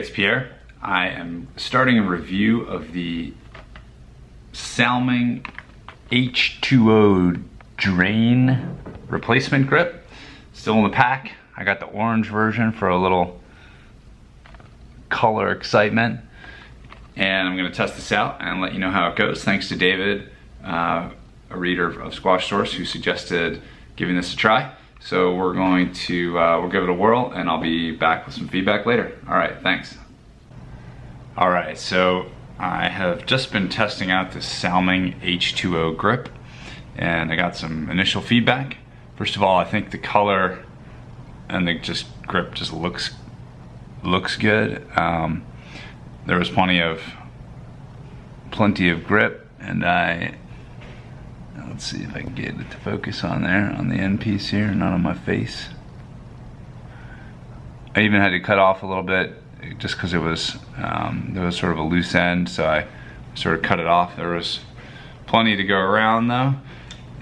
it's Pierre. I am starting a review of the Salming H20 drain replacement grip. Still in the pack. I got the orange version for a little color excitement. And I'm gonna test this out and let you know how it goes. Thanks to David, a reader of Squash Source, who suggested giving this a try. So we're going to, we'll give it a whirl and I'll be back with some feedback later. All right, thanks. All right, so I have just been testing out this Salming H20 grip and I got some initial feedback. First of all, I think the color and the grip just looks good. There was plenty of grip, and let's see if I can get it to focus on there, on the end piece here, not on my face. I even had to cut off a little bit just because it was there was sort of a loose end, so I sort of cut it off. There was plenty to go around though,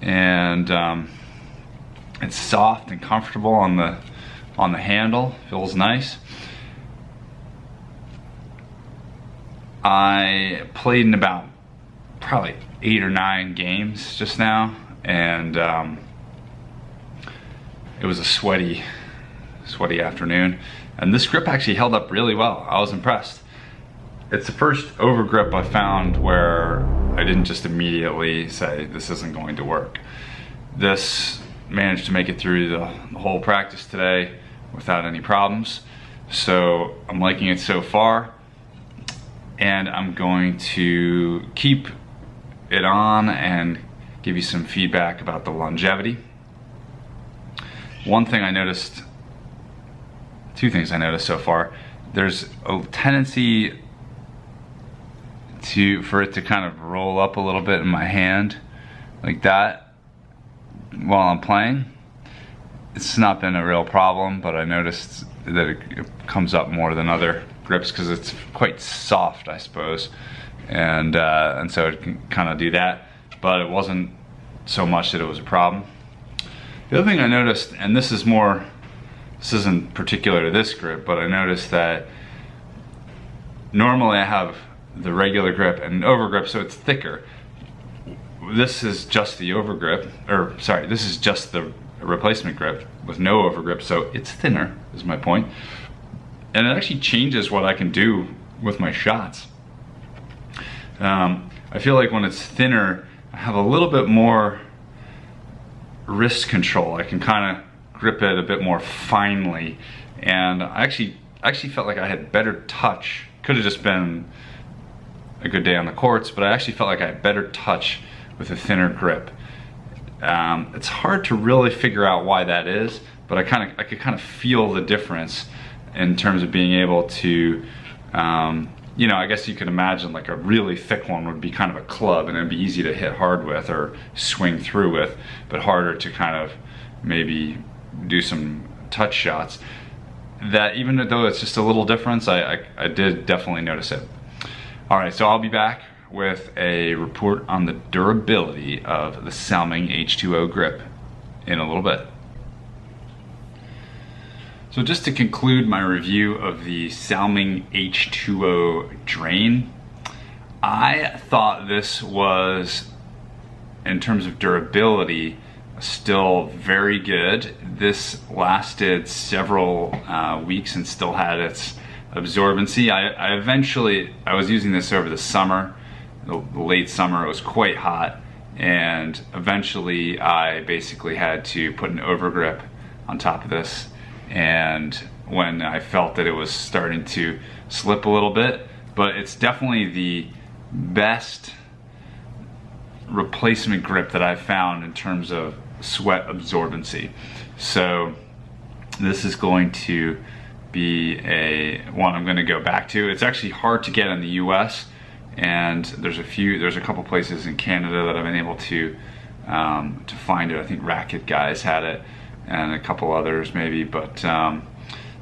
and it's soft and comfortable on the handle. Feels nice. I played in about probably 8 or 9 games just now, and it was a sweaty afternoon, and this grip actually held up really well. I was impressed. It's the first over grip I found where I didn't just immediately say this isn't going to work. This managed to make it through the whole practice today without any problems, so I'm liking it so far. And I'm going to keep it on and give you some feedback about the longevity. One thing I noticed, 2 things I noticed so far. There's a tendency for it to kind of roll up a little bit in my hand, like that, while I'm playing. It's not been a real problem, but I noticed that it comes up more than other grips because it's quite soft, I suppose, and so it can kind of do that, but it wasn't so much that it was a problem. The other thing I noticed, and this isn't particular to this grip, but I noticed that normally I have the regular grip and an over grip, so it's thicker. This is just the over grip, or sorry, this is just the replacement grip with no over grip, so it's thinner, is my point. And it actually changes what I can do with my shots. I feel like when it's thinner, I have a little bit more wrist control. I can kind of grip it a bit more finely, and I actually felt like I had better touch. Could have just been a good day on the courts, but I actually felt like I had better touch with a thinner grip. It's hard to really figure out why that is, but I could kind of feel the difference in terms of being able to, you know, I guess you could imagine like a really thick one would be kind of a club and it'd be easy to hit hard with or swing through with, but harder to kind of maybe do some touch shots. That even though it's just a little difference, I did definitely notice it. All right, so I'll be back with a report on the durability of the Salming H20 grip in a little bit. So just to conclude my review of the Salming H20 drain, I thought this was, in terms of durability, still very good. This lasted several weeks and still had its absorbency. I was using this over the summer, the late summer. It was quite hot, and eventually I basically had to put an overgrip on top of this. And when I felt that it was starting to slip a little bit, but it's definitely the best replacement grip that I've found in terms of sweat absorbency. So this is going to be one I'm going to go back to. It's actually hard to get in the US, and there's a couple places in Canada that I've been able to find it. I think Racket Guys had it, and a couple others maybe, but so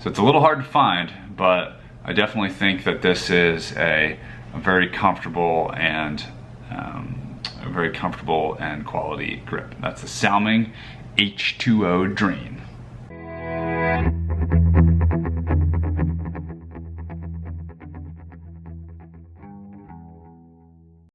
it's a little hard to find, but I definitely think that this is a very comfortable and quality grip. That's the Salming H20 drain.